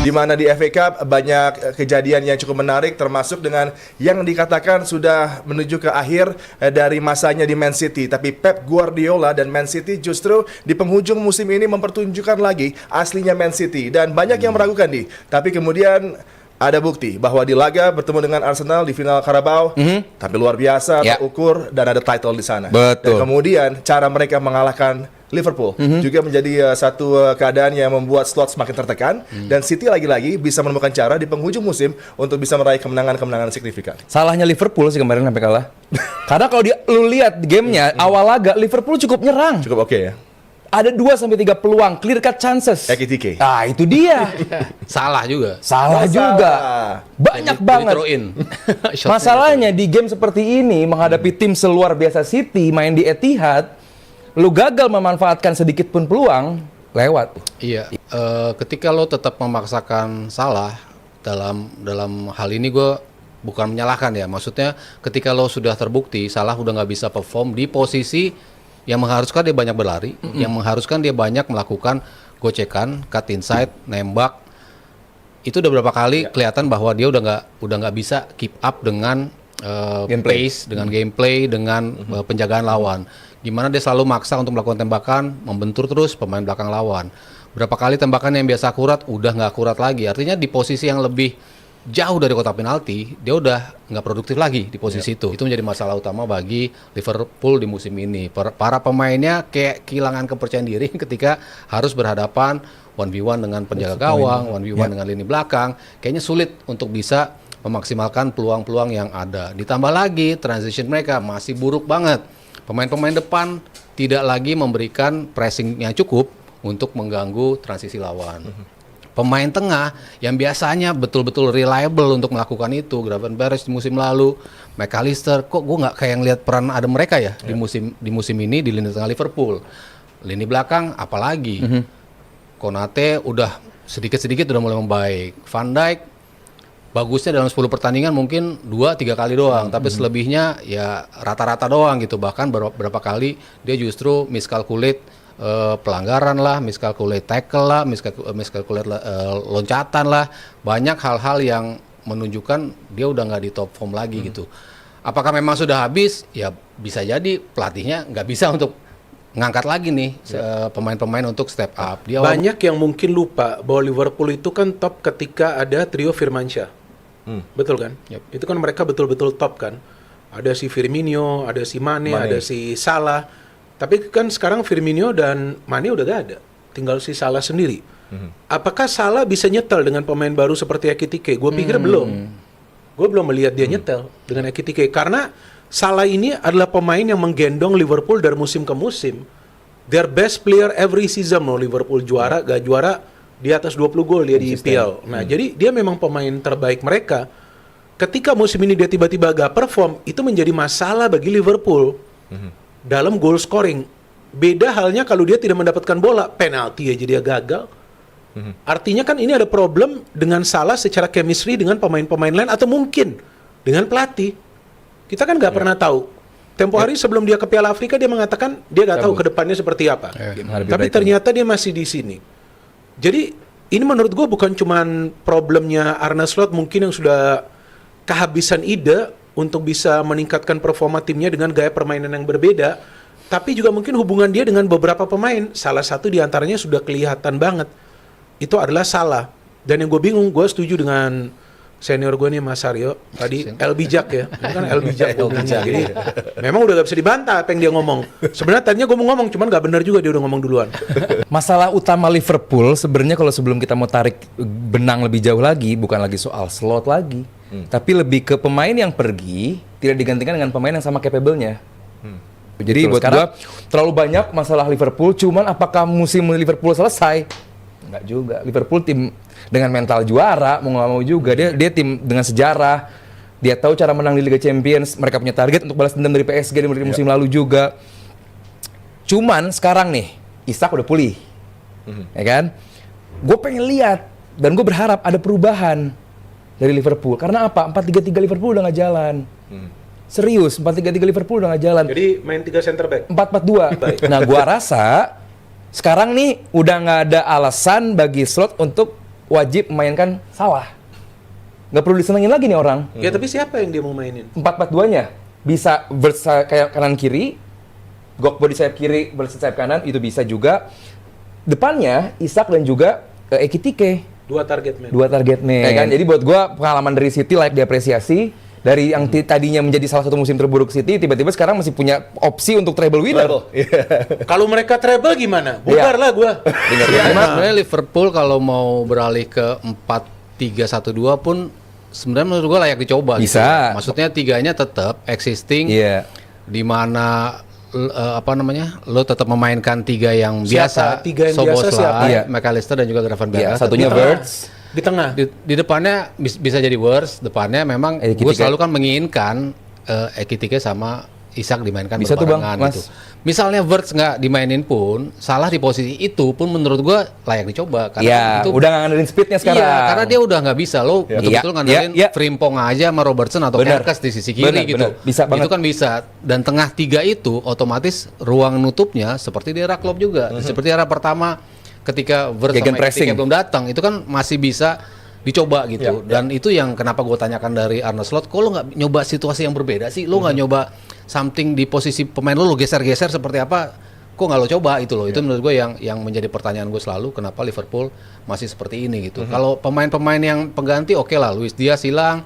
Di mana di FA Cup banyak kejadian yang cukup menarik, termasuk dengan yang dikatakan sudah menuju ke akhir dari masanya di Man City. Tapi Pep Guardiola dan Man City justru di penghujung musim ini mempertunjukkan lagi aslinya Man City. Dan banyak yang meragukan nih. Tapi kemudian ada bukti bahwa di laga bertemu dengan Arsenal di final Carabao, tapi luar biasa, terukur, dan ada title di sana. Betul. Dan kemudian cara mereka mengalahkan Liverpool juga menjadi satu keadaan yang membuat slot semakin tertekan, dan City lagi-lagi bisa menemukan cara di penghujung musim untuk bisa meraih kemenangan-kemenangan signifikan. Salahnya Liverpool sih kemarin sampai kalah. Karena kalau lu lihat gamenya awal laga Liverpool cukup nyerang. Cukup oke ya. Ada 2-3 peluang clear cut chances. EKTK. Ah, itu dia. Salah juga. Salah juga. Banyak banget. Masalahnya di game seperti ini menghadapi tim seluar biasa City main di Etihad, lu gagal memanfaatkan sedikit pun peluang, lewat. Iya. Ketika lo tetap memaksakan salah dalam hal ini, gue bukan menyalahkan ya. Maksudnya ketika lo sudah terbukti salah, udah nggak bisa perform di posisi yang mengharuskan dia banyak berlari, yang mengharuskan dia banyak melakukan gocekan, cut inside, nembak. Itu udah berapa kali kelihatan bahwa dia udah nggak bisa keep up dengan pace, dengan gameplay, dengan penjagaan lawan. Gimana dia selalu maksa untuk melakukan tembakan, membentur terus pemain belakang lawan. Berapa kali tembakan yang biasa akurat, udah nggak akurat lagi. Artinya di posisi yang lebih jauh dari kotak penalti, dia udah nggak produktif lagi di posisi itu. Itu menjadi masalah utama bagi Liverpool di musim ini. Para pemainnya kayak kehilangan kepercayaan diri ketika harus berhadapan 1v1 dengan penjaga gawang, 1v1 dengan lini belakang. Kayaknya sulit untuk bisa memaksimalkan peluang-peluang yang ada. Ditambah lagi transition mereka masih buruk banget. Pemain-pemain depan tidak lagi memberikan pressing yang cukup untuk mengganggu transisi lawan. Pemain tengah yang biasanya betul-betul reliable untuk melakukan itu, Gravenberch di musim lalu, McAllister, kok gue nggak kayak ngeliat peran ada mereka ya di musim ini di lini tengah Liverpool. Lini belakang apalagi, Konate udah sedikit-sedikit udah mulai membaik. Van Dijk bagusnya dalam 10 pertandingan mungkin 2-3 kali doang, tapi selebihnya ya rata-rata doang gitu. Bahkan beberapa kali dia justru miscalculate pelanggaran lah, miscalculate tackle lah, miscalculate loncatan lah. Banyak hal-hal yang menunjukkan dia udah nggak di top form lagi gitu. Apakah memang sudah habis? Ya bisa jadi pelatihnya nggak bisa untuk ngangkat lagi nih pemain-pemain untuk step up. Banyak yang mungkin lupa bahwa Liverpool itu kan top ketika ada trio Firmansyah. Betul kan? Itu kan mereka betul-betul top kan. Ada si Firmino, ada si Mane, ada si Salah. Tapi kan sekarang Firmino dan Mane udah gak ada. Tinggal si Salah sendiri. Apakah Salah bisa nyetel dengan pemain baru seperti Ekitike? Gue pikir belum. Gue belum melihat dia nyetel dengan Ekitike. Karena Salah ini adalah pemain yang menggendong Liverpool dari musim ke musim. Their best player every season loh. Liverpool juara, gak juara, di atas 20 gol dia di IPL. Nah, jadi dia memang pemain terbaik mereka. Ketika musim ini dia tiba-tiba gak perform, itu menjadi masalah bagi Liverpool. Dalam goal scoring. Beda halnya kalau dia tidak mendapatkan bola, penalti aja dia gagal. Artinya kan ini ada problem dengan Salah secara chemistry dengan pemain-pemain lain atau mungkin dengan pelatih. Kita kan nggak pernah tahu. Tempo hari sebelum dia ke Piala Afrika dia mengatakan dia nggak tahu ke depannya seperti apa. Tapi ternyata dia masih di sini. Jadi ini menurut gue bukan cuman problemnya Arne Slot mungkin yang sudah kehabisan ide untuk bisa meningkatkan performa timnya dengan gaya permainan yang berbeda, tapi juga mungkin hubungan dia dengan beberapa pemain. Salah satu diantaranya sudah kelihatan banget, itu adalah Salah. Dan yang gue bingung, gue setuju dengan senior gue nih Mas Aryo, tadi El Bijak ya, itu kan El Bijak. Jadi memang udah gak bisa dibantah apa yang dia ngomong. Sebenarnya tadinya gue mau ngomong, cuman gak benar juga dia udah ngomong duluan. Masalah utama Liverpool sebenarnya kalau sebelum kita mau tarik benang lebih jauh lagi, bukan lagi soal slot lagi. Tapi lebih ke pemain yang pergi tidak digantikan dengan pemain yang sama capable-nya. Jadi buat gua terlalu banyak masalah Liverpool. Cuman apakah musim Liverpool selesai? Enggak juga. Liverpool tim dengan mental juara, mau nggak mau juga. Dia tim dengan sejarah. Dia tahu cara menang di Liga Champions. Mereka punya target untuk balas dendam dari PSG dari musim lalu juga. Cuman sekarang nih Isak udah pulih, ya kan? Gue pengen lihat dan gue berharap ada perubahan dari Liverpool. Karena apa? 4-3-3 Liverpool udah nggak jalan. Serius, 4-3-3 Liverpool udah nggak jalan. Jadi main 3 center back. 4-4-2. Nah, gua rasa sekarang nih udah nggak ada alasan bagi Slot untuk wajib memainkan Salah. Nggak perlu disenengin lagi nih orang. Ya tapi siapa yang dia mau mainin? 4-4-2-nya bisa kayak kanan kiri, Gakpo di sayap kiri, Wirtz di sayap kanan itu bisa juga. Depannya Isak dan juga Ekitike. Dua target man. Ya kan? Jadi buat gua pengalaman dari City layak diapresiasi. Dari yang tadinya menjadi salah satu musim terburuk City, tiba-tiba sekarang masih punya opsi untuk treble winner. Kalau mereka treble gimana? Bubar lah gua. Sebenarnya Liverpool kalau mau beralih ke 4-3-1-2 pun sebenarnya menurut gua layak dicoba. Bisa. Gitu. Maksudnya tiganya tetap existing. Iya. Di mana lo tetap memainkan tiga yang Siapa? biasa, Tiga yang biasa siapa? Iya. McAllister dan juga Iya, Gravenberch. satunya Wirtz. Di tengah. Di depannya bisa jadi Wirtz, depannya memang gue Ekitike. selalu kan menginginkan Ekitike sama Isak dimainkan Bisa tuh, Bang, berbarengan Mas. gitu. Misalnya Wirtz nggak dimainin pun, Salah di posisi itu pun menurut gue layak dicoba karena Iya, itu udah nggak ngandelin speednya sekarang. Iya, karena dia udah nggak bisa. Lo betul-betul Iya, ngandelin iya. Frimpong aja sama Robertson atau Bener. Kerkes di sisi kiri Bener, gitu. bener. Bisa banget. Itu kan bisa. Dan tengah tiga itu otomatis ruang nutupnya seperti di era Klopp juga. Seperti era pertama ketika Wirtz sama Gegenpressing. Ekitike belum datang, itu kan masih bisa dicoba gitu. Dan itu yang kenapa gue tanyakan dari Arne Slot, kok lo nggak nyoba situasi yang berbeda sih? Lo nggak nyoba something di posisi pemain lo geser-geser seperti apa? Kok nggak lo coba itu loh? Itu menurut gue yang menjadi pertanyaan gue selalu, kenapa Liverpool masih seperti ini gitu. Kalau pemain-pemain yang pengganti oke lah, Luis Diaz hilang,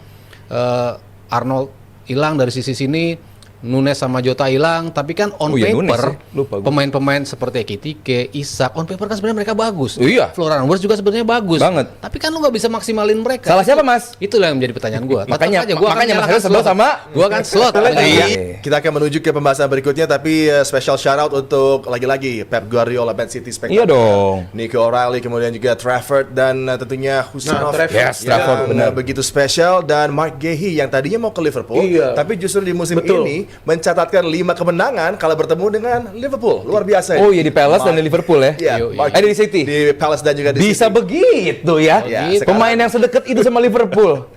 Arnold hilang dari sisi sini, Nunes sama Jota hilang, tapi kan on Oh iya, Nunes paper ya. Lupa gua. pemain-pemain seperti Ekitike, Isak, on paper kan sebenarnya mereka bagus. Iya. Florian Wirtz juga sebenarnya bagus. Banget. Tapi kan lu nggak bisa maksimalin mereka. Salah siapa, Mas? Itulah yang menjadi pertanyaan gua. Makanya- gua makanya akan Mas nyalakan Heru sebel slot. sama- Gua kan slot. Iya. Kita akan menuju ke pembahasan berikutnya, tapi special shout out untuk lagi-lagi Pep Guardiola, Man City spektakuler. Iya dong. Nico O'Reilly, kemudian juga Trafford dan tentunya Husanov. Trafford. Yes, Trafford, yang benar. begitu spesial, dan Mark Gehi yang tadinya mau ke Liverpool, Iya. tapi justru di musim Betul. ini mencatatkan 5 kemenangan kalau bertemu dengan Liverpool. Luar biasa. Oh iya, di Palace dan di Liverpool ya. Iya, Iya, Mark- di City. Di Palace dan juga di Bisa City. begitu ya. Iya, Pemain yang sedekat itu sama Liverpool.